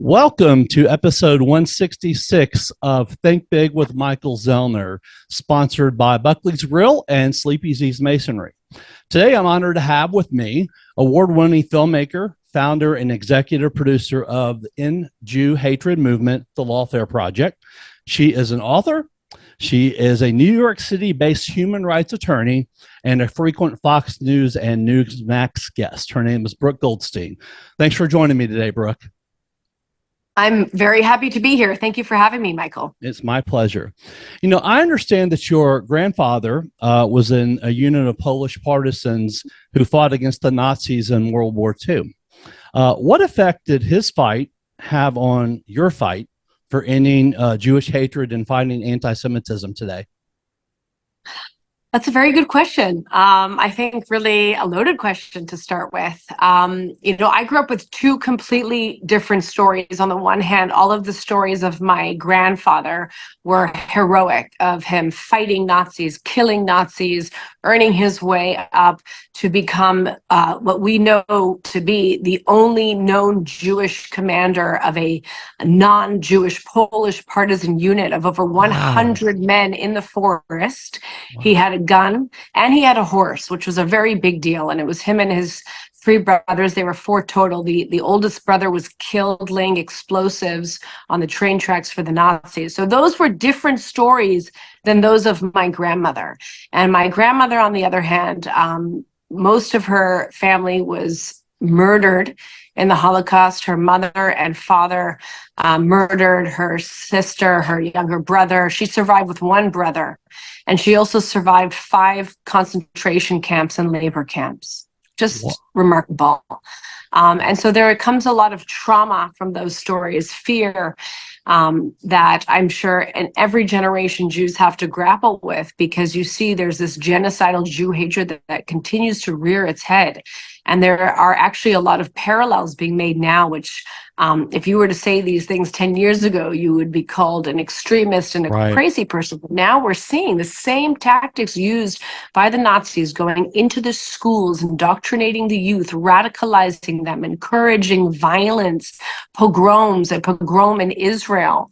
Welcome to episode 166 of Think Big with Michael Zellner, sponsored by Buckley's Grill and Sleepy's Masonry. Today, I'm honored to have with me award-winning filmmaker, founder, and executive producer of the End Jew Hatred movement, the Lawfare Project. She is an author. She is a New York City-based human rights attorney and a frequent Fox News and NEWSMAX guest. Her name is Brooke Goldstein. Thanks for joining me today, Brooke. I'm very happy to be here. Thank you for having me, Michael. It's my pleasure. You know, I understand that your grandfather was in a unit of Polish partisans who fought against the Nazis in World War II. What effect did his fight have on your fight for ending Jewish hatred and fighting anti-Semitism today? That's a very good question. I think really a loaded question to start with. I grew up with two completely different stories. On the one hand, all of the stories of my grandfather were heroic, of him fighting Nazis, killing Nazis, earning his way up to become what we know to be the only known Jewish commander of a non-Jewish Polish partisan unit of over 100 men in the forest. Wow. He had a gun and he had a horse, which was a very big deal. And it was him and his three brothers. They were four total. The oldest brother was killed laying explosives on the train tracks for the Nazis. So those were different stories than those of my grandmother. And my grandmother, on the other hand, most of her family was murdered in the Holocaust. Her mother and father murdered, her sister, her younger brother. She survived with one brother. And she also survived 5 concentration camps and labor camps. Just remarkable. And so there comes a lot of trauma from those stories, fear that I'm sure in every generation Jews have to grapple with, because you see there's this genocidal Jew hatred that continues to rear its head. And there are actually a lot of parallels being made now, which if you were to say these things 10 years ago, you would be called an extremist and a crazy person. But now we're seeing the same tactics used by the Nazis going into the schools, indoctrinating the youth, radicalizing them, encouraging violence, pogroms, a pogrom in Israel,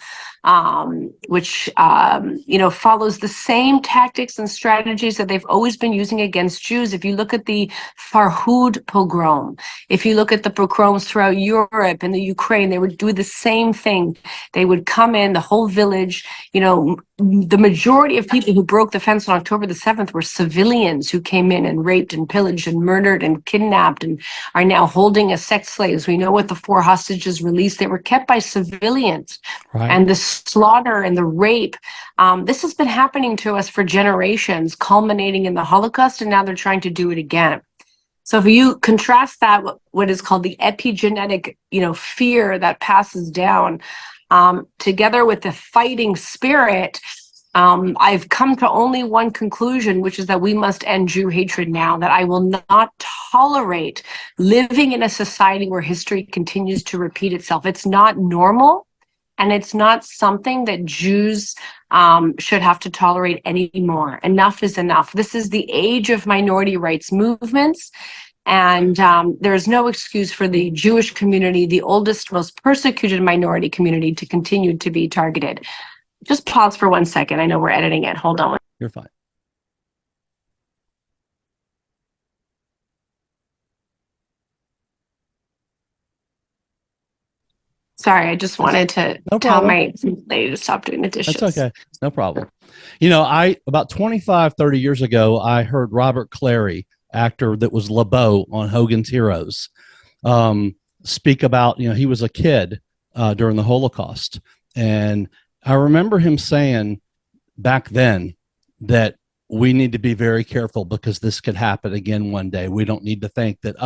which follows the same tactics and strategies that they've always been using against Jews. If you look at the Farhud pogrom, if you look at the pogroms throughout Europe and the Ukraine, they would do the same thing. They would come in, the whole village, the majority of people who broke the fence on October the 7th were civilians who came in and raped and pillaged and murdered and kidnapped and are now holding as sex slaves. We know what the 4 hostages released. They were kept by civilians. Right. And the slaughter and the rape, this has been happening to us for generations, culminating in the Holocaust, and now they're trying to do it again. So if you contrast that, what is called the epigenetic, fear that passes down, together with the fighting spirit, I've come to only one conclusion, which is that we must end Jew hatred now, that I will not tolerate living in a society where history continues to repeat itself. It's not normal, and it's not something that Jews should have to tolerate anymore. Enough is enough. This is the age of minority rights movements. And there's no excuse for the Jewish community, the oldest, most persecuted minority community, to continue to be targeted. Just pause for 1 second. I know we're editing it. Hold on. You're fine. Sorry, I just wanted to tell my lady to stop doing the dishes. That's okay. No problem. About 30 years ago, I heard Robert Clary, actor that was LeBeau on Hogan's Heroes, speak about, he was a kid during the Holocaust. And I remember him saying back then that we need to be very careful because this could happen again one day. We don't need to think that,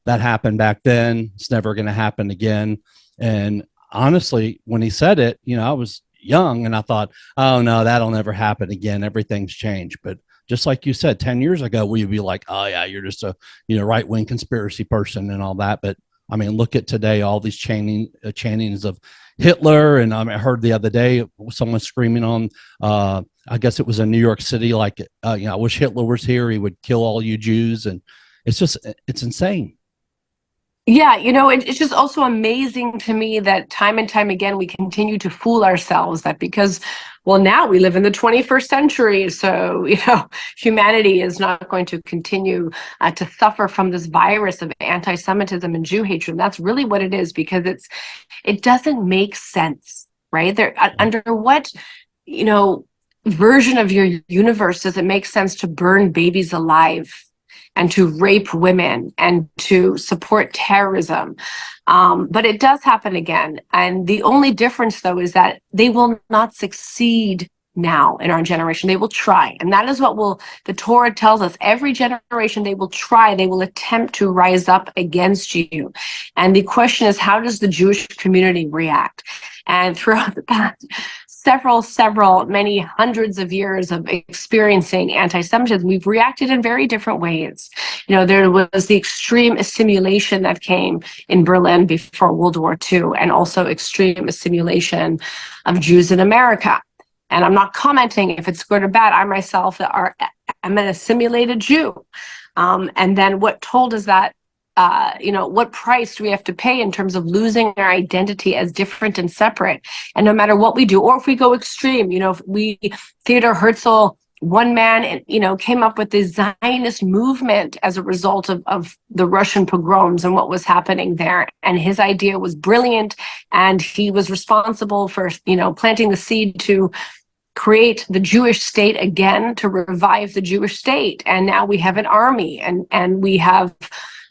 that happened back then, it's never going to happen again. And honestly, when he said it, I was young and I thought, oh no, that'll never happen again. Everything's changed. But just like you said, 10 years ago, we'd be like, oh yeah, you're just a, right-wing conspiracy person and all that. But I mean, look at today, all these chantings of Hitler. And I heard the other day, someone screaming on, I guess it was in New York City, like, I wish Hitler was here. He would kill all you Jews. And it's insane. Yeah, it's just also amazing to me that time and time again we continue to fool ourselves that because, well, now we live in the 21st century, so humanity is not going to continue to suffer from this virus of anti-Semitism and Jew hatred. That's really what it is, because it doesn't make sense, right? There, under what version of your universe does it make sense to burn babies alive and to rape women and to support terrorism? But it does happen again. And the only difference, though, is that they will not succeed now in our generation. They will try. And that is what the Torah tells us. Every generation, they will try. They will attempt to rise up against you. And the question is, how does the Jewish community react? And throughout the past many hundreds of years of experiencing anti-Semitism, we've reacted in very different ways. There was the extreme assimilation that came in Berlin before World War II, and also extreme assimilation of Jews in America. And I'm not commenting if it's good or bad. I myself am an assimilated Jew. And then what told us that what price do we have to pay in terms of losing our identity as different and separate? And no matter what we do, or if we go extreme, Theodor Herzl, one man, came up with the Zionist movement as a result of the Russian pogroms and what was happening there. And his idea was brilliant. And he was responsible for, planting the seed to create the Jewish state again, to revive the Jewish state. And now we have an army, and we have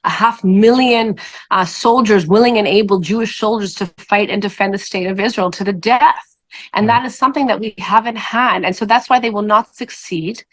500,000 soldiers, willing and able Jewish soldiers, to fight and defend the state of Israel to the death. And that is something that we haven't had. And so that's why they will not succeed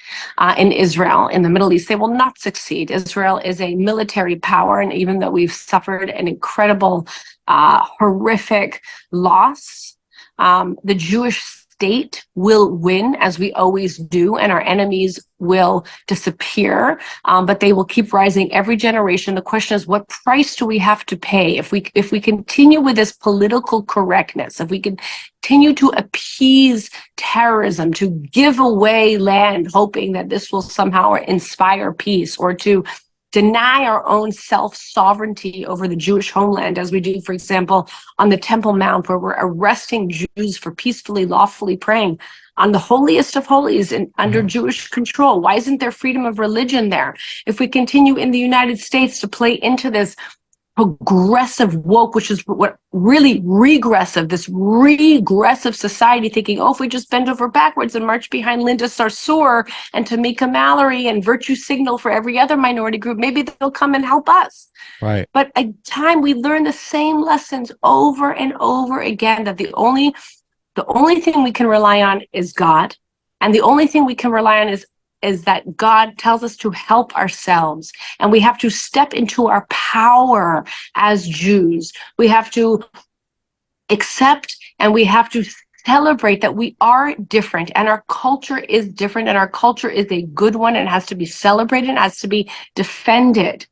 in Israel, in the Middle East. They will not succeed. Israel is a military power. And even though we've suffered an incredible, horrific loss, the Jewish state will win, as we always do, and our enemies will disappear, but they will keep rising every generation. The question is, what price do we have to pay if we continue with this political correctness, if we continue to appease terrorism, to give away land, hoping that this will somehow inspire peace, or to deny our own self-sovereignty over the Jewish homeland, as we do, for example, on the Temple Mount, where we're arresting Jews for peacefully, lawfully praying on the holiest of holies and under Jewish control. Why isn't there freedom of religion there? If we continue in the United States to play into this progressive woke, which is what really this regressive society, thinking, if we just bend over backwards and march behind Linda Sarsour and Tamika Mallory and virtue signal for every other minority group, maybe they'll come and help us. Right. But at time we learn the same lessons over and over again, that the only thing we can rely on is God. And the only thing we can rely on is that God tells us to help ourselves, and we have to step into our power as Jews. We have to accept, and we have to celebrate that we are different, and our culture is different, and our culture is a good one, and has to be celebrated, and has to be defended.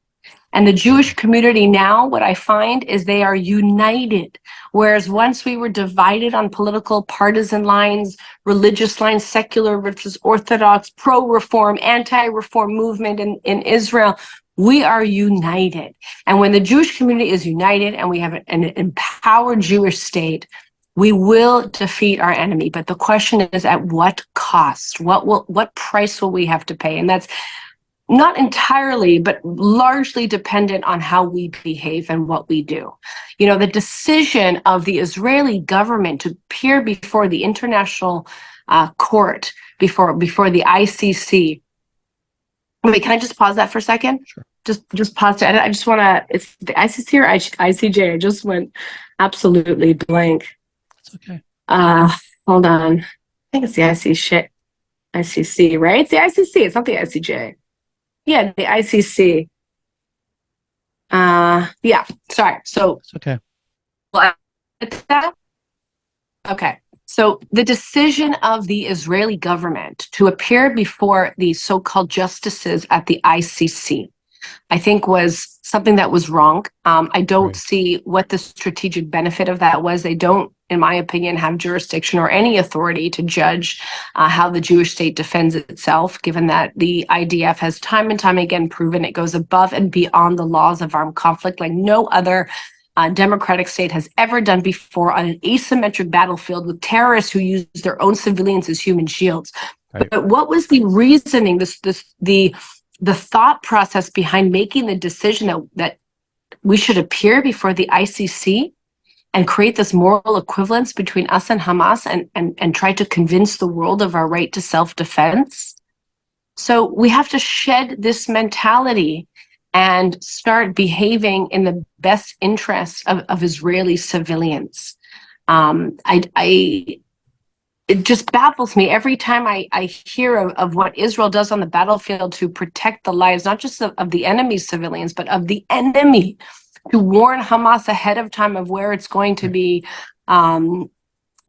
And the Jewish community now, what I find is they are united. Whereas once we were divided on political partisan lines, religious lines, secular versus Orthodox, pro-reform, anti-reform movement in Israel, we are united. And when the Jewish community is united and we have an empowered Jewish state, we will defeat our enemy. But the question is, at what cost? What price will we have to pay? And that's not entirely, but largely dependent on how we behave and what we do. The decision of the Israeli government to appear before the international court, before the ICC. Wait, can I just pause that for a second? Sure. Just pause it. I just want to, it's the ICC or ICJ? I just went absolutely blank. It's okay. Hold on. I think it's the ICC, right? It's the ICC. It's not the ICJ. Yeah, the ICC. Yeah, sorry. So It's okay. well, okay. So the decision of the Israeli government to appear before the so-called justices at the ICC, I think, was something that was wrong. I don't Right. see what the strategic benefit of that was. They don't, in my opinion, have jurisdiction or any authority to judge how the Jewish state defends itself, given that the IDF has time and time again proven it goes above and beyond the laws of armed conflict like no other democratic state has ever done before on an asymmetric battlefield with terrorists who use their own civilians as human shields. Right. But what was the reasoning, the thought process behind making the decision that we should appear before the ICC and create this moral equivalence between us and Hamas and try to convince the world of our right to self-defense? So we have to shed this mentality and start behaving in the best interests of Israeli civilians. It just baffles me every time I hear of what Israel does on the battlefield to protect the lives, not just of the enemy's civilians, but of the enemy, to warn Hamas ahead of time of where it's going to be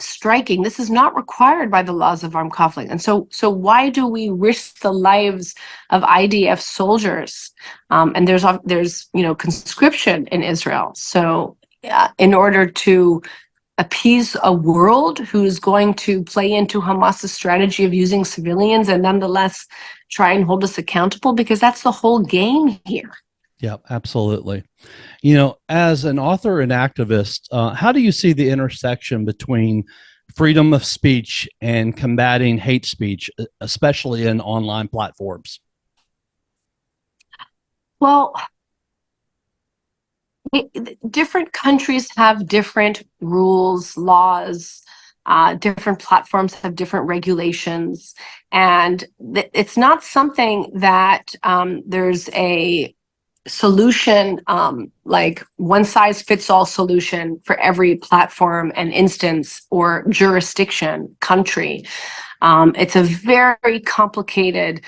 striking. This is not required by the laws of armed conflict. And so why do we risk the lives of IDF soldiers? And there's conscription in Israel. So in order to appease a world who's going to play into Hamas's strategy of using civilians and nonetheless try and hold us accountable, because that's the whole game here. Yeah, absolutely. As an author and activist, how do you see the intersection between freedom of speech and combating hate speech, especially in online platforms? Well, different countries have different rules, laws, different platforms have different regulations, and it's not something that there's a solution, like one size fits all solution for every platform and instance or jurisdiction, country. It's a very complicated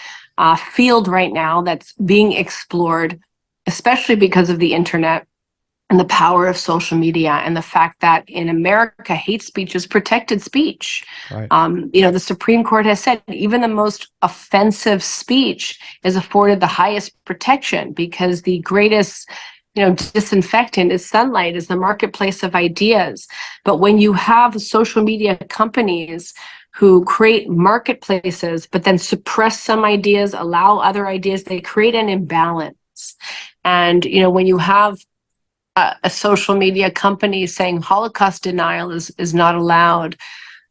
field right now that's being explored, especially because of the internet and the power of social media and the fact that in America, hate speech is protected speech. Right. The Supreme Court has said even the most offensive speech is afforded the highest protection because the greatest disinfectant is sunlight, is the marketplace of ideas. But when you have social media companies who create marketplaces, but then suppress some ideas, allow other ideas, they create an imbalance. And, when you have a social media company saying Holocaust denial is not allowed,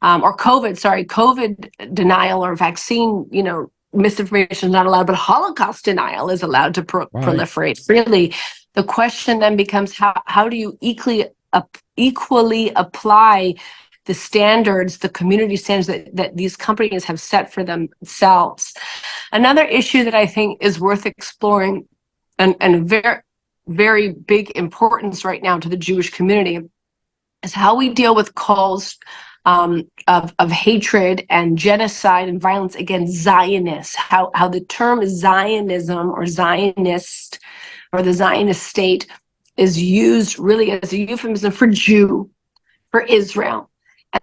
or COVID denial or vaccine, misinformation is not allowed, but Holocaust denial is allowed to proliferate freely. The question then becomes how do you equally apply the standards, the community standards that these companies have set for themselves? Another issue that I think is worth exploring and very, very big importance right now to the Jewish community is how we deal with calls of hatred and genocide and violence against Zionists, how the term Zionism or Zionist or the Zionist state is used really as a euphemism for Jew, for Israel.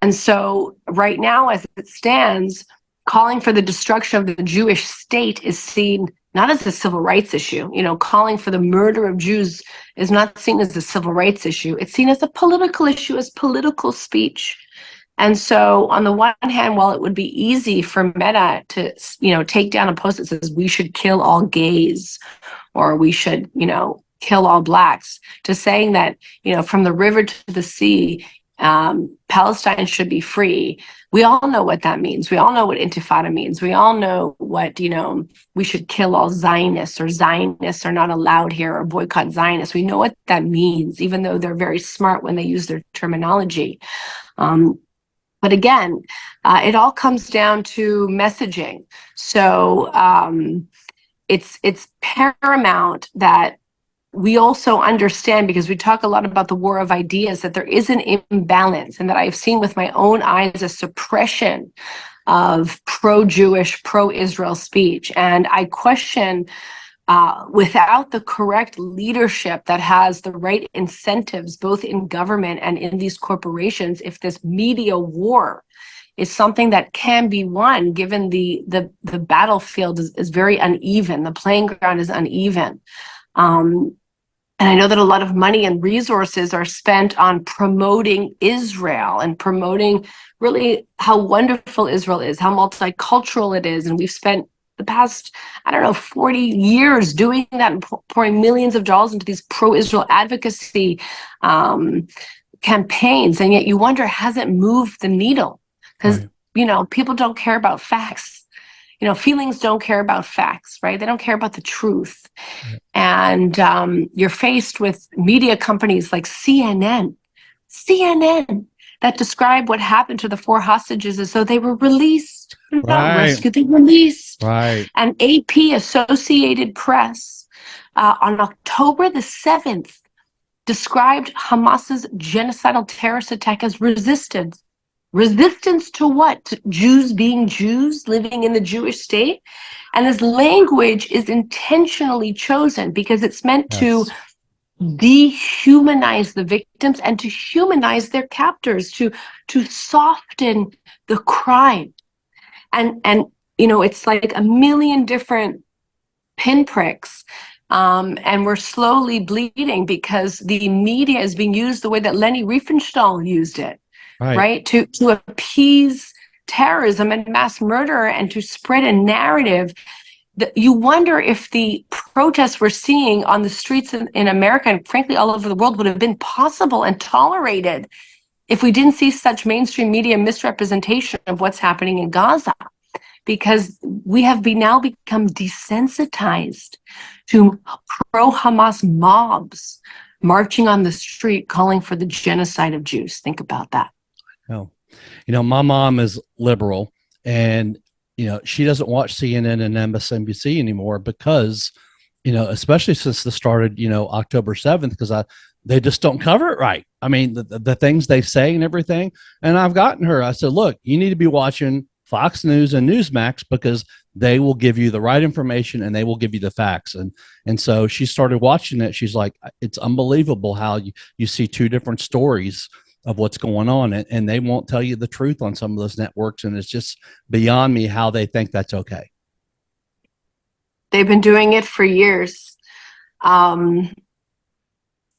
And so right now, as it stands, calling for the destruction of the Jewish state is seen not as a civil rights issue. Calling for the murder of Jews is not seen as a civil rights issue. It's seen as a political issue, as political speech. And so on the one hand, while it would be easy for Meta to, take down a post that says we should kill all gays or we should, kill all blacks, to saying that, from the river to the sea, Palestine should be free. We all know what that means. We all know what intifada means. We all know what, we should kill all Zionists, or Zionists are not allowed here, or boycott Zionists. We know what that means, even though they're very smart when they use their terminology. But again, it all comes down to messaging. So it's paramount that we also understand, because we talk a lot about the war of ideas, that there is an imbalance, and that I've seen with my own eyes a suppression of pro-Jewish, pro-Israel speech. And I question, without the correct leadership that has the right incentives, both in government and in these corporations, if this media war is something that can be won, given the battlefield is very uneven, the playing ground is uneven. And I know that a lot of money and resources are spent on promoting Israel and promoting really how wonderful Israel is, how multicultural it is. And we've spent the past, 40 years doing that and pouring millions of dollars into these pro-Israel advocacy campaigns. And yet you wonder, has it moved the needle? Because, people don't care about facts. Feelings don't care about facts, right? They don't care about the truth. Right. And you're faced with media companies like CNN, that describe what happened to the 4 hostages as though they were released, not rescued, they were released. Right. And AP, Associated Press, on October the 7th, described Hamas's genocidal terrorist attack as resistance. Resistance to what? To Jews being Jews, living in the Jewish state? And this language is intentionally chosen because it's meant to dehumanize the victims and to humanize their captors, to soften the crime. And it's like a million different pinpricks. And we're slowly bleeding because the media is being used the way that Leni Riefenstahl used it. Right? To appease terrorism and mass murder and to spread a narrative that you wonder if the protests we're seeing on the streets in America and frankly all over the world would have been possible and tolerated if we didn't see such mainstream media misrepresentation of what's happening in Gaza. Because we have now become desensitized to pro-Hamas mobs marching on the street calling for the genocide of Jews. Think about that. My mom is liberal and, she doesn't watch CNN and MSNBC anymore because, especially since this started, October 7th, because they just don't cover it right. I mean, the things they say and everything. And I've gotten her, I said, look, you need to be watching Fox News and NEWSMAX because they will give you the right information and they will give you the facts. And so she started watching it. She's like, it's unbelievable how you see 2 different stories of what's going on, and they won't tell you the truth on some of those networks. And it's just beyond me how they think that's okay. They've been doing it for years. The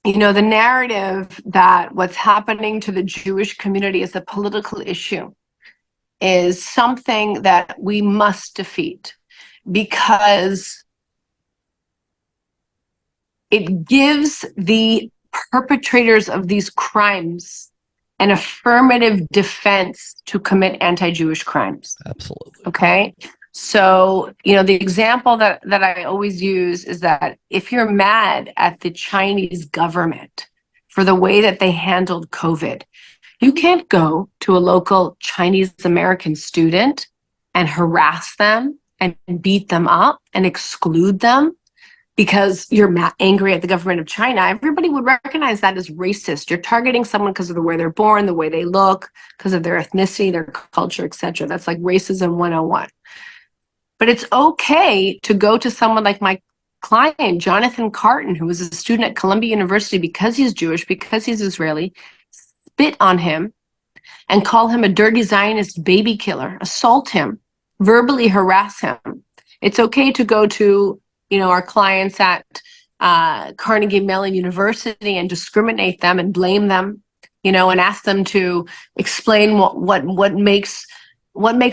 narrative that what's happening to the Jewish community is a political issue is something that we must defeat because it gives the perpetrators of these crimes an affirmative defense to commit anti-Jewish crimes. Absolutely. Okay. So, the example that I always use is that if you're mad at the Chinese government for the way that they handled COVID, you can't go to a local Chinese American student and harass them and beat them up and exclude them because you're angry at the government of China. Everybody would recognize that as racist. You're targeting someone because of the way they're born, the way they look, because of their ethnicity, their culture, etc. That's like racism 101. But it's okay to go to someone like my client, Jonathan Carton, who was a student at Columbia University because he's Jewish, because he's Israeli, spit on him and call him a dirty Zionist baby killer, assault him, verbally harass him. It's okay to go to our clients at Carnegie Mellon University and discriminate them and blame them, and ask them to explain what makes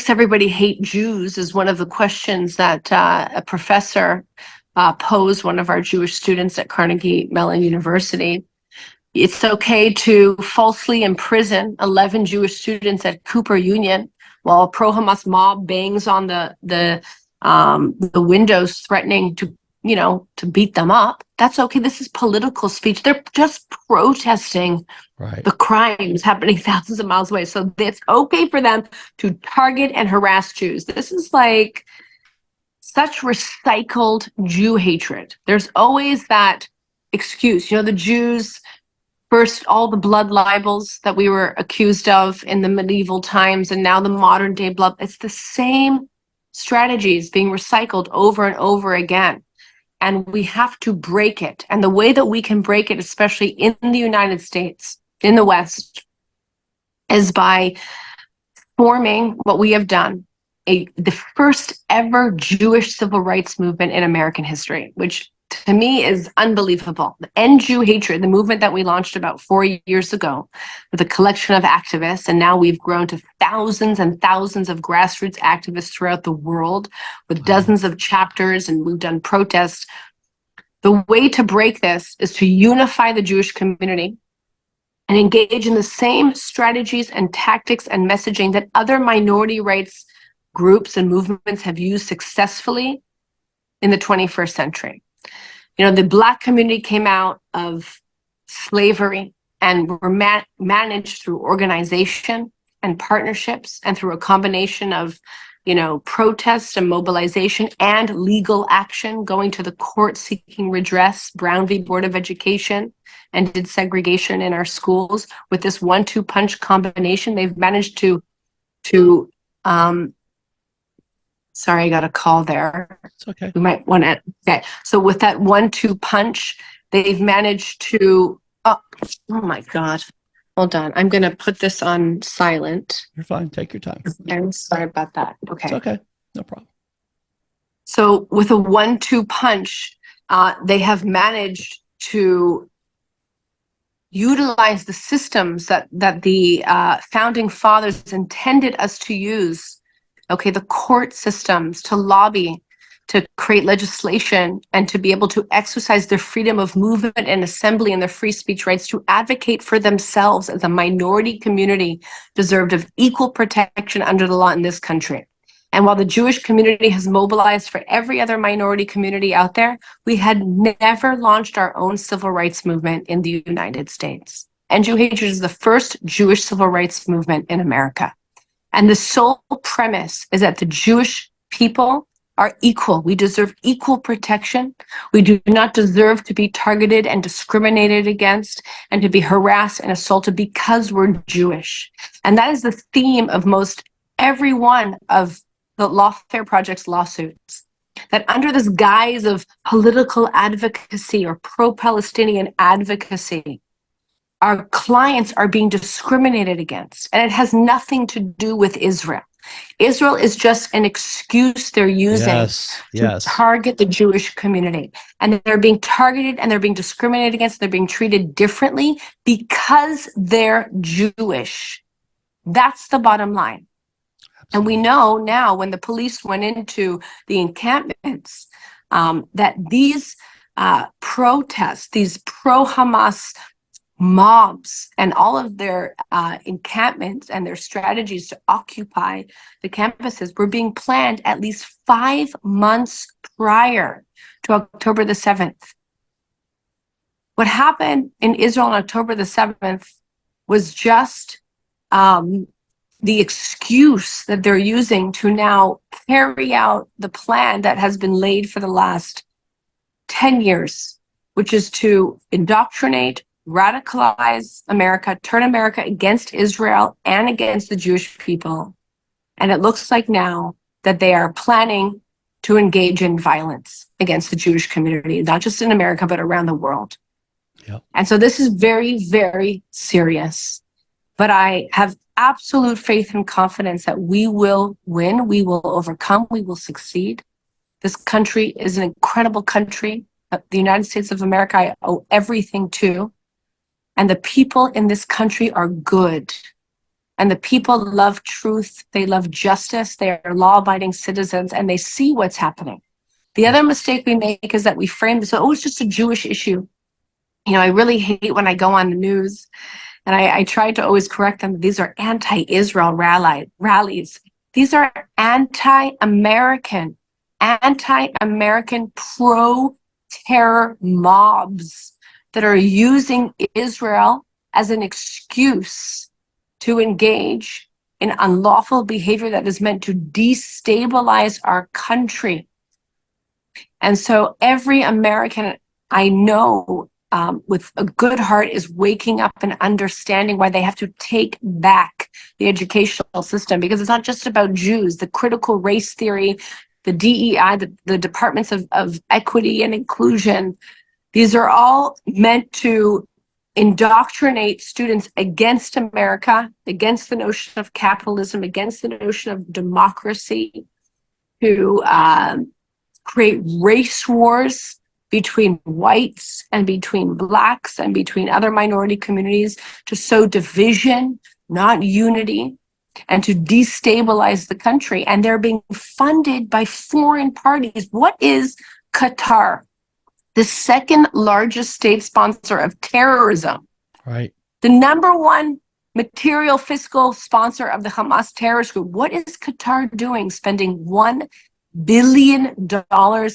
everybody hate Jews is one of the questions that a professor posed one of our Jewish students at Carnegie Mellon University. It's okay to falsely imprison 11 Jewish students at Cooper Union while a pro-Hamas mob bangs on the windows threatening to beat them up. That's okay. This is political speech. They're just protesting the crimes happening thousands of miles away. So it's okay for them to target and harass Jews. This is like such recycled Jew hatred. There's always that excuse. The Jews, first, all the blood libels that we were accused of in the medieval times, and now the modern day blood. It's the same strategies being recycled over and over again. And we have to break it. And the way that we can break it, especially in the United States, in the West, is by forming what we have done, the first ever Jewish civil rights movement in American history, which to me is unbelievable. The End Jew Hatred, the movement that we launched about 4 years ago with a collection of activists, and now we've grown to thousands and thousands of grassroots activists throughout the world with dozens of chapters, and we've done protests. The way to break this is to unify the Jewish community and engage in the same strategies and tactics and messaging that other minority rights groups and movements have used successfully in the 21st century. You know, the Black community came out of slavery and were managed through organization and partnerships and through a combination of, you know, protests and mobilization and legal action, going to the court seeking redress. Brown v. Board of Education ended segregation in our schools. With this 1-2 punch combination, they've managed to sorry, I got a call there. It's okay. We might want to, okay. So with that 1-2 punch, they've managed to, oh my God. Hold on. I'm going to put this on silent. You're fine. Take your time. I'm sorry about that. Okay. It's okay. No problem. So with a 1-2 punch, they have managed to utilize the systems that the founding fathers intended us to use. Okay, the court systems, to lobby, to create legislation, and to be able to exercise their freedom of movement and assembly and their free speech rights, to advocate for themselves as a minority community deserved of equal protection under the law in this country. And while the Jewish community has mobilized for every other minority community out there, we had never launched our own civil rights movement in the United States. And Jew Hatred is the first Jewish civil rights movement in America. And the sole premise is that the Jewish people are equal. We deserve equal protection. We do not deserve to be targeted and discriminated against and to be harassed and assaulted because we're Jewish. And that is the theme of most every one of the Lawfare Project's lawsuits. That under this guise of political advocacy or pro-Palestinian advocacy, our clients are being discriminated against, and it has nothing to do with Israel. Israel is just an excuse they're using to target the Jewish community. And they're being targeted and they're being discriminated against. They're being treated differently because they're Jewish. That's the bottom line. Absolutely. And we know now when the police went into the encampments that these protests, these pro-Hamas mobs and all of their encampments and their strategies to occupy the campuses were being planned at least 5 months prior to October the 7th. What happened in Israel on October the 7th was just the excuse that they're using to now carry out the plan that has been laid for the last 10 years, which is to indoctrinate, radicalize America, turn America against Israel and against the Jewish people. And it looks like now that they are planning to engage in violence against the Jewish community, not just in America, but around the world. Yep. And so this is very, very serious. But I have absolute faith and confidence that we will win, we will overcome, we will succeed. This country is an incredible country. The United States of America, I owe everything to. And the people in this country are good. And the people love truth. They love justice. They are law-abiding citizens, and they see what's happening. The other mistake we make is that we frame this, oh, it's just a Jewish issue. You know, I really hate when I go on the news, and I try to always correct them. These are anti-Israel rallies. These are anti-American pro-terror mobs that are using Israel as an excuse to engage in unlawful behavior that is meant to destabilize our country. And so every American I know with a good heart is waking up and understanding why they have to take back the educational system, because it's not just about Jews. The critical race theory, the DEI, the departments of equity and inclusion, these are all meant to indoctrinate students against America, against the notion of capitalism, against the notion of democracy, to create race wars between whites and between blacks and between other minority communities to sow division, not unity, and to destabilize the country. And they're being funded by foreign parties. What is Qatar? The second largest state sponsor of terrorism. Right. The number one material fiscal sponsor of the Hamas terrorist group. What is Qatar doing? Spending $1 billion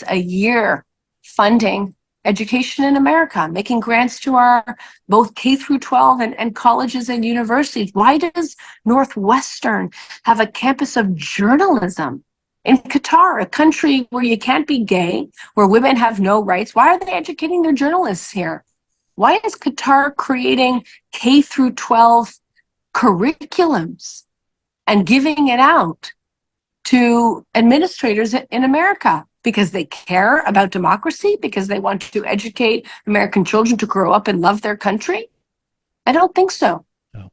a year funding education in America, making grants to our both K through 12 and colleges and universities. Why does Northwestern have a campus of journalism in Qatar, a country where you can't be gay, where women have no rights? Why are they educating their journalists here? Why is Qatar creating K through 12 curriculums and giving it out to administrators in America? Because they care about democracy? Because they want to educate American children to grow up and love their country? I don't think so. No.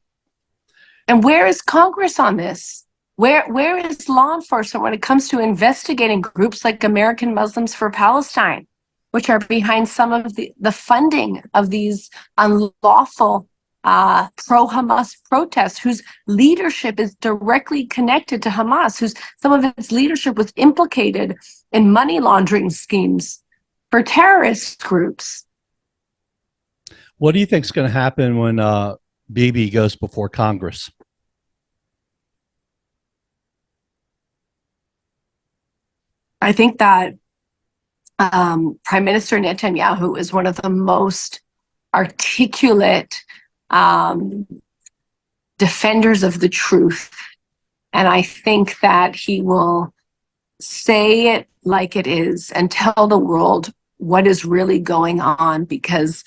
And where is Congress on this? Where is law enforcement when it comes to investigating groups like American Muslims for Palestine, which are behind some of the funding of these unlawful pro-Hamas protests, whose leadership is directly connected to Hamas, whose some of its leadership was implicated in money laundering schemes for terrorist groups? What do you think is going to happen when Bibi goes before Congress? I think that Prime Minister Netanyahu is one of the most articulate defenders of the truth. And I think that he will say it like it is and tell the world what is really going on, because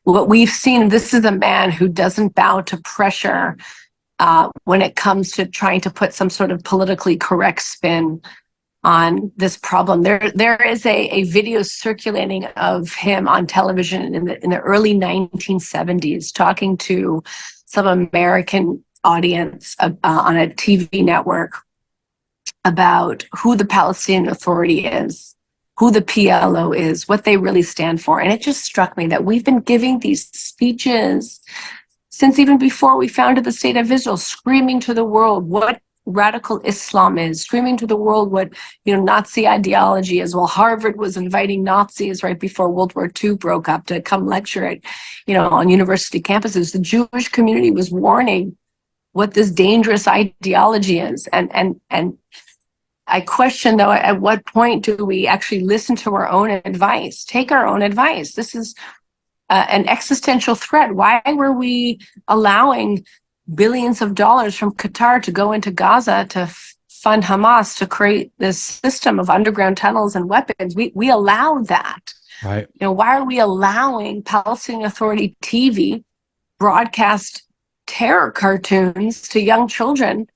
what we've seen, this is a man who doesn't bow to pressure when it comes to trying to put some sort of politically correct spin on this problem. There is a video circulating of him on television in the early 1970s talking to some American audience on a TV network about who the Palestinian Authority is, who the PLO is, what they really stand for. And it just struck me that we've been giving these speeches since even before we founded the State of Israel, screaming to the world what radical Islam is, screaming to the world what Nazi ideology is. Well, Harvard was inviting Nazis right before World War II broke up to come lecture at on university campuses. The Jewish community was warning what this dangerous ideology is, and I question, though, at what point do we actually listen to our own advice, take our own advice? This is an existential threat. Why were we allowing billions of dollars from Qatar to go into Gaza to fund Hamas to create this system of underground tunnels and weapons? We allowed that. Right. Why are we allowing Palestinian Authority TV broadcast terror cartoons to young children,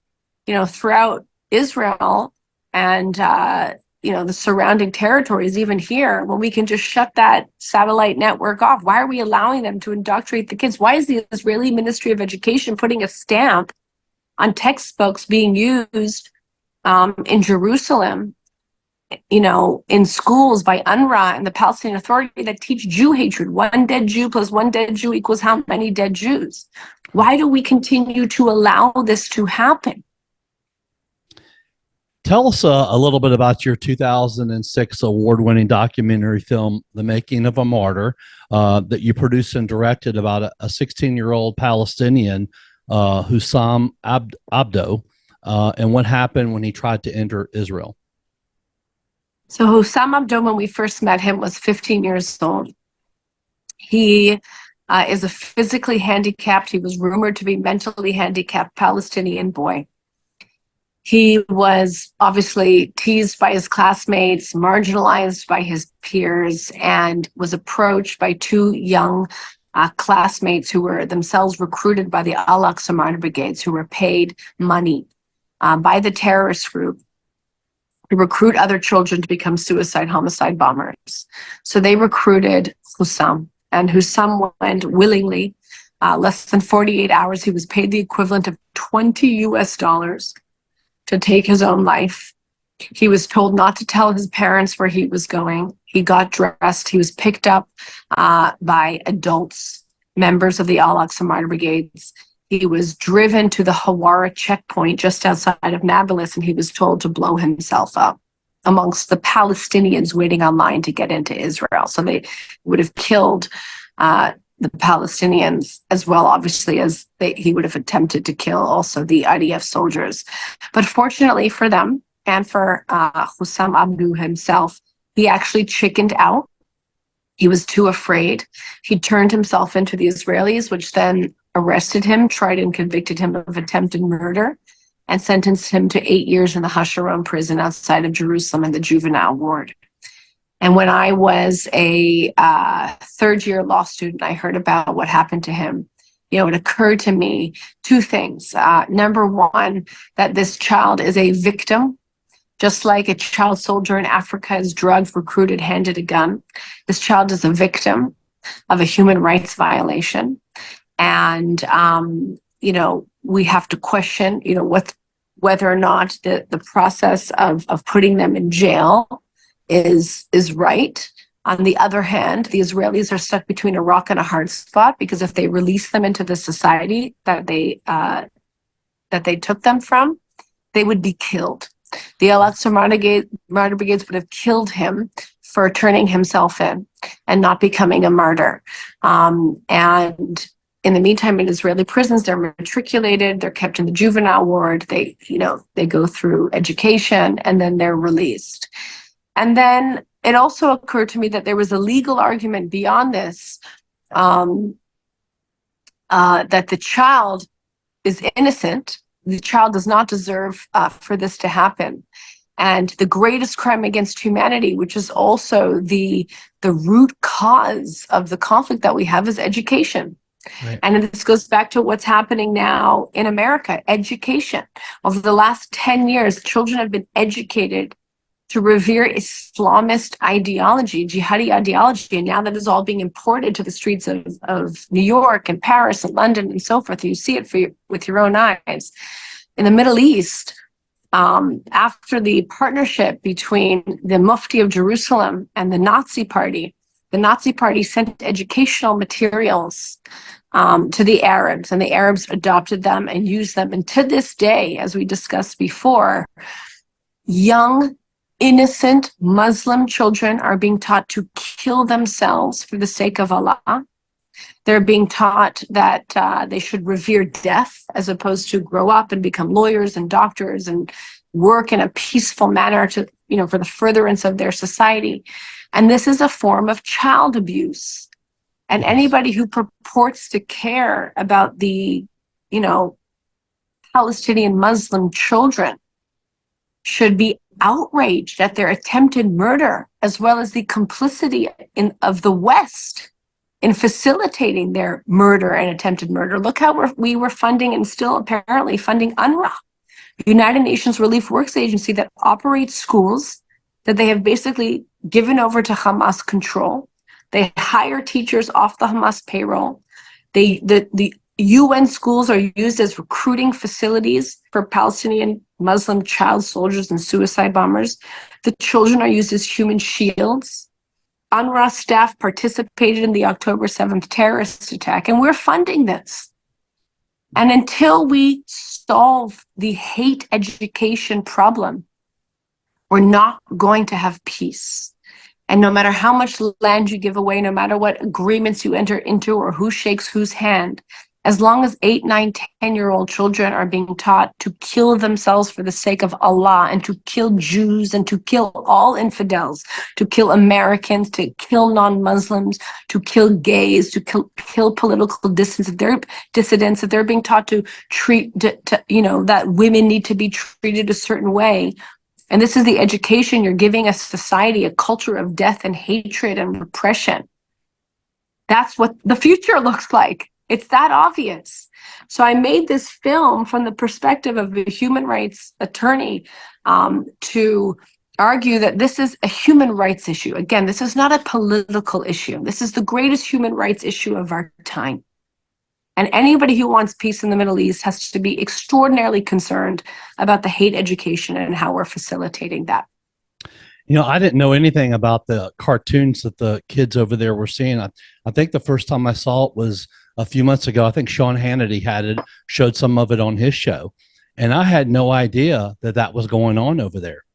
throughout Israel and the surrounding territories, even here, when we can just shut that satellite network off? Why are we allowing them to indoctrinate the kids? Why is the Israeli Ministry of Education putting a stamp on textbooks being used in Jerusalem, in schools by UNRWA and the Palestinian Authority that teach Jew hatred? One dead Jew plus one dead Jew equals how many dead Jews? Why do we continue to allow this to happen? Tell us a little bit about your 2006 award-winning documentary film, The Making of a Martyr, that you produced and directed about a 16-year-old Palestinian, Hussam Abdo, and what happened when he tried to enter Israel. So Hussam Abdo, when we first met him, was 15 years old. He is a physically handicapped, he was rumored to be mentally handicapped Palestinian boy. He was obviously teased by his classmates, marginalized by his peers, and was approached by two young classmates who were themselves recruited by the Al-Aqsa Martyr Brigades, who were paid money by the terrorist group to recruit other children to become suicide homicide bombers. So they recruited Hussam, and Hussam went willingly. Less than 48 hours, he was paid the equivalent of $20 US to take his own life He was told not to tell his parents where he was going. He got dressed. He was picked up by adults, members of the Al-Aqsa Martyr Brigades. He was driven to the Hawara checkpoint just outside of Nablus, and he was told to blow himself up amongst the Palestinians waiting online to get into Israel. So they would have killed the Palestinians as well, obviously, as he would have attempted to kill also the IDF soldiers. But fortunately for them, and for Hussam Abdu himself, he actually chickened out. He was too afraid. He turned himself into the Israelis, which then arrested him, tried and convicted him of attempted murder, and sentenced him to 8 years in the Hasharon prison outside of Jerusalem in the juvenile ward. And when I was a third-year law student, I heard about what happened to him. It occurred to me two things. Number one, that this child is a victim. Just like a child soldier in Africa is drugged, recruited, handed a gun, this child is a victim of a human rights violation. And, we have to question, whether or not the process of putting them in jail is right. On the other hand, the Israelis are stuck between a rock and a hard spot, because if they release them into the society that they took them from, they would be killed. The Al-Aqsa Martyr Brigades would have killed him for turning himself in and not becoming a martyr. And in the meantime, in Israeli prisons, they're matriculated, they're kept in the juvenile ward, they go through education, and then they're released. And then it also occurred to me that there was a legal argument beyond this, that the child is innocent. The child does not deserve for this to happen. And the greatest crime against humanity, which is also the root cause of the conflict that we have, is education. Right. And this goes back to what's happening now in America, education. Over the last 10 years, children have been educated to revere Islamist ideology, jihadi ideology, and now that is all being imported to the streets of New York and Paris and London and so forth. You see it with your own eyes. In the Middle East, after the partnership between the Mufti of Jerusalem and the Nazi Party sent educational materials to the Arabs, and the Arabs adopted them and used them. And to this day, as we discussed before, young innocent Muslim children are being taught to kill themselves for the sake of Allah. They're being taught that they should revere death as opposed to grow up and become lawyers and doctors and work in a peaceful manner to, for the furtherance of their society. And this is a form of child abuse. And anybody who purports to care about the, Palestinian Muslim children should be outraged at their attempted murder, as well as the complicity of the West in facilitating their murder and attempted murder. Look how we were funding and still apparently funding UNRWA, United Nations Relief Works Agency, that operates schools that they have basically given over to Hamas control. They hire teachers off the Hamas payroll. The UN schools are used as recruiting facilities for Palestinian Muslim child soldiers and suicide bombers. The children are used as human shields. UNRWA staff participated in the October 7th terrorist attack, and we're funding this. And until we solve the hate education problem, we're not going to have peace. And no matter how much land you give away, no matter what agreements you enter into or who shakes whose hand, as long as 8, 9, 10-year-old children are being taught to kill themselves for the sake of Allah, and to kill Jews, and to kill all infidels, to kill Americans, to kill non-Muslims, to kill gays, to kill political dissidents, if they're being taught to treat, that women need to be treated a certain way. And this is the education you're giving a society, a culture of death and hatred and repression. That's what the future looks like. It's that obvious. So I made this film from the perspective of a human rights attorney to argue that this is a human rights issue. Again, this is not a political issue. This is the greatest human rights issue of our time. And anybody who wants peace in the Middle East has to be extraordinarily concerned about the hate education and how we're facilitating that. I didn't know anything about the cartoons that the kids over there were seeing. I think the first time I saw it was a few months ago. I think Sean Hannity showed some of it on his show. And I had no idea that that was going on over there.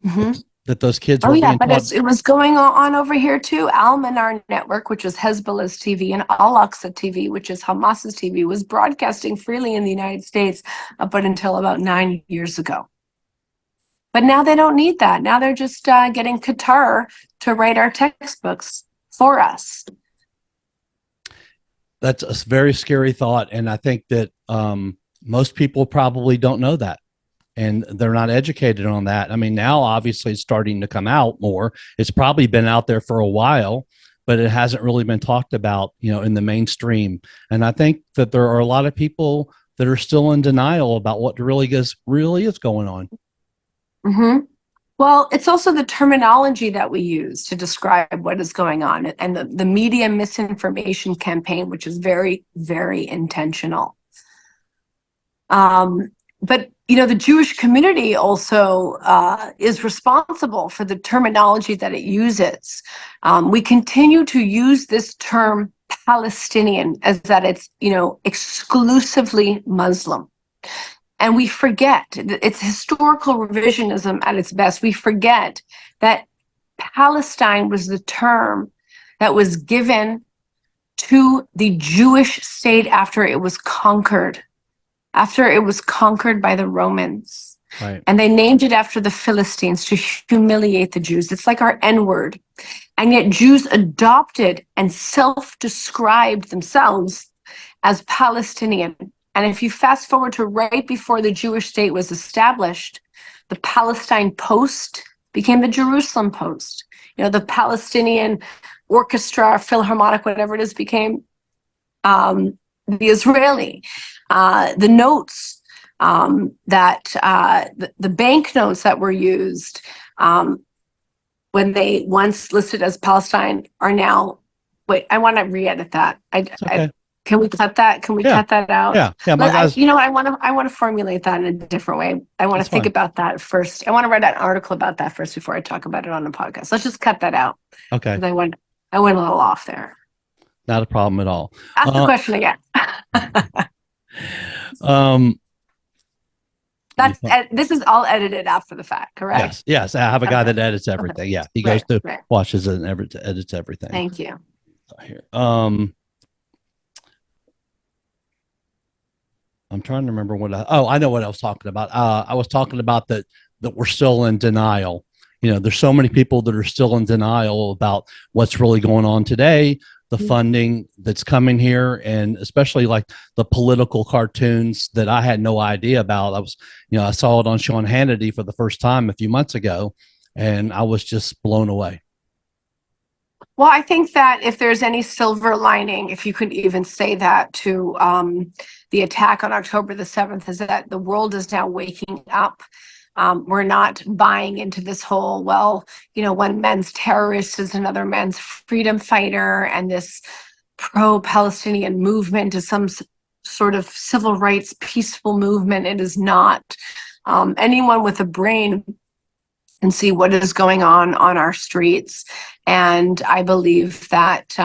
Mm-hmm. That those kids were being but taught. it was going on over here too. Al-Manar Network, which is Hezbollah's TV, and Al-Aqsa TV, which is Hamas's TV, was broadcasting freely in the United States up until about 9 years ago. But now they don't need that. Now they're just getting Qatar to write our textbooks for us. That's a very scary thought. And I think that most people probably don't know that. And they're not educated on that. I mean, now obviously it's starting to come out more. It's probably been out there for a while, but it hasn't really been talked about, in the mainstream. And I think that there are a lot of people that are still in denial about what really is going on. Mm-hmm. Well, it's also the terminology that we use to describe what is going on, and the media misinformation campaign, which is very, very intentional. But the Jewish community also is responsible for the terminology that it uses. We continue to use this term Palestinian as that it's exclusively Muslim. And we forget, it's historical revisionism at its best. We forget that Palestine was the term that was given to the Jewish state after it was conquered by the Romans. Right. And they named it after the Philistines to humiliate the Jews. It's like our N-word. And yet Jews adopted and self-described themselves as Palestinian. And if you fast forward to right before the Jewish state was established, the Palestine Post became the Jerusalem Post. The Palestinian Orchestra, Philharmonic, whatever it is, became the Israeli. The notes that the banknotes that were used when they once listed as Palestine are now. Wait, I want to re-edit that. Can we cut that? Can we cut that out? Yeah. My guys. I want to formulate that in a different way. I want to think about that first. I want to write an article about that first before I talk about it on the podcast. Let's just cut that out. Okay. I went a little off there. Not a problem at all. Ask the question again. This is all edited after the fact, correct? Yes. I have a guy that edits everything. Okay. Yeah, he goes to watches it and edits everything. Thank you. Here, I'm trying to remember I know what I was talking about. I was talking about that we're still in denial. There's so many people that are still in denial about what's really going on today, the funding that's coming here, and especially like the political cartoons that I had no idea about. I saw it on Sean Hannity for the first time a few months ago, and I was just blown away. Well, I think that if there's any silver lining, if you could even say that, to the attack on October the 7th, is that the world is now waking up. We're not buying into this whole, one man's terrorist is another man's freedom fighter, and this pro-Palestinian movement is some sort of civil rights peaceful movement. It is not. Anyone with a brain and see what is going on our streets. And I believe that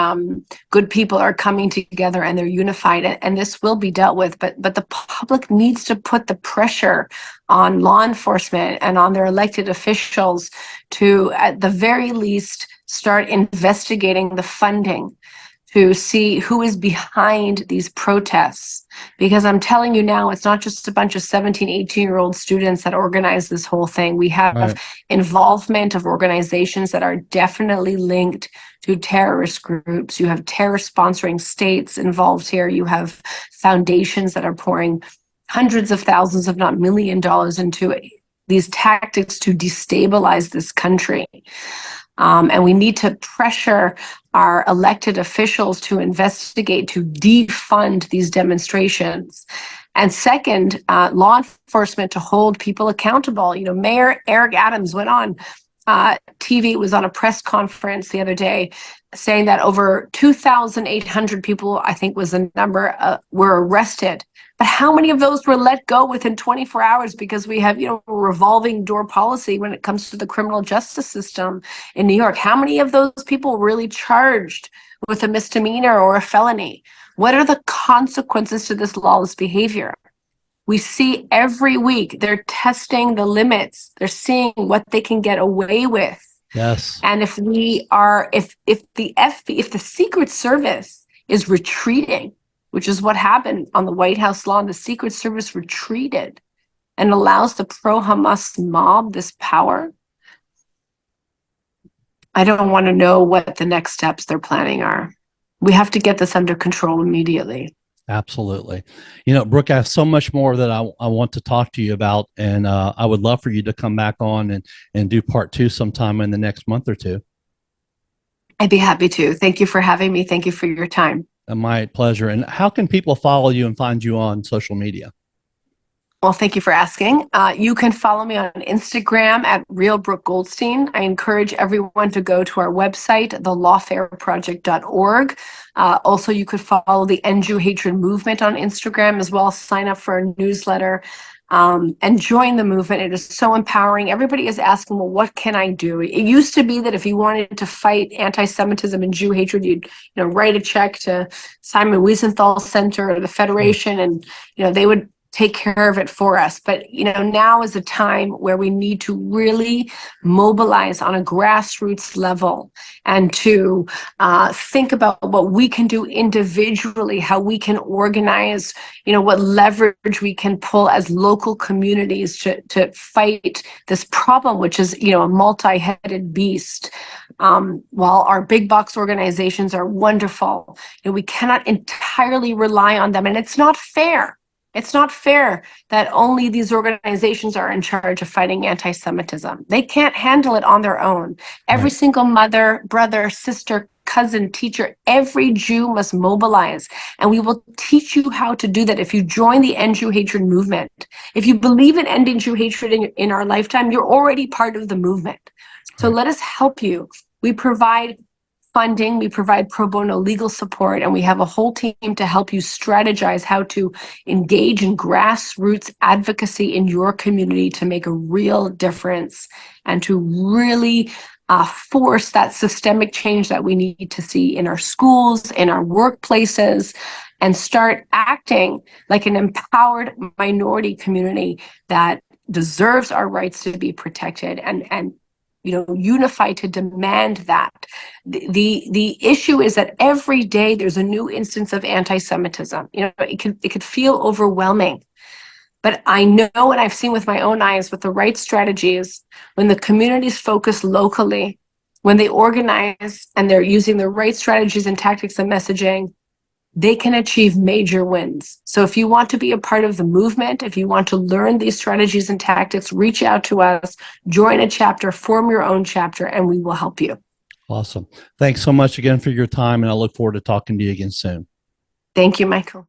good people are coming together and they're unified, and this will be dealt with. But the public needs to put the pressure on law enforcement and on their elected officials to, at the very least, start investigating the funding to see who is behind these protests. Because I'm telling you now, it's not just a bunch of 17, 18-year-old students that organize this whole thing. We have involvement of organizations that are definitely linked to terrorist groups. You have terror sponsoring states involved here. You have foundations that are pouring hundreds of thousands, if not $1 million, into these tactics to destabilize this country. And we need to pressure our elected officials to investigate, to defund these demonstrations. And second, law enforcement to hold people accountable. Mayor Eric Adams went on TV was on a press conference the other day saying that over 2,800 people, I think was the number, were arrested. But how many of those were let go within 24 hours? Because we have, a revolving door policy when it comes to the criminal justice system in New York. How many of those people were really charged with a misdemeanor or a felony? What are the consequences to this lawless behavior? We see every week they're testing the limits. They're seeing what they can get away with. Yes. And if the Secret Service is retreating, which is what happened on the White House lawn, the Secret Service retreated and allows the pro-Hamas mob this power. I don't want to know what the next steps they're planning are. We have to get this under control immediately. Absolutely. Brooke, I have so much more that I want to talk to you about, and I would love for you to come back on and do part 2 sometime in the next month or 2. I'd be happy to. Thank you for having me. Thank you for your time. My pleasure. And how can people follow you and find you on social media? Well, thank you for asking. You can follow me on Instagram at Real Brooke Goldstein. I encourage everyone to go to our website, thelawfareproject.org. Also, you could follow the End Jew Hatred movement on Instagram as well. Sign up for a newsletter and join the movement. It is so empowering. Everybody is asking, well, what can I do? It used to be that if you wanted to fight anti-Semitism and Jew hatred, you'd write a check to Simon Wiesenthal Center or the Federation, and they would take care of it for us. But now is a time where we need to really mobilize on a grassroots level and to think about what we can do individually, how we can organize, what leverage we can pull as local communities to fight this problem, which is a multi-headed beast. While our big box organizations are wonderful, we cannot entirely rely on them, and it's not fair. It's not fair that only these organizations are in charge of fighting anti-Semitism. They can't handle it on their own. Every Right. single mother, brother, sister, cousin, teacher, every Jew must mobilize. And we will teach you how to do that if you join the End Jew Hatred movement. If you believe in ending Jew hatred in our lifetime, you're already part of the movement. So let us help you. We provide funding, we provide pro bono legal support, and we have a whole team to help you strategize how to engage in grassroots advocacy in your community to make a real difference and to really force that systemic change that we need to see in our schools, in our workplaces, and start acting like an empowered minority community that deserves our rights to be protected and unify to demand that. The issue is that every day there's a new instance of anti-Semitism. It could feel overwhelming, but I know, and I've seen with my own eyes, with the right strategies, when the communities focus locally, when they organize and they're using the right strategies and tactics and messaging, they can achieve major wins. So if you want to be a part of the movement, if you want to learn these strategies and tactics, reach out to us, join a chapter, form your own chapter, and we will help you. Awesome. Thanks so much again for your time, and I look forward to talking to you again soon. Thank you, Michael.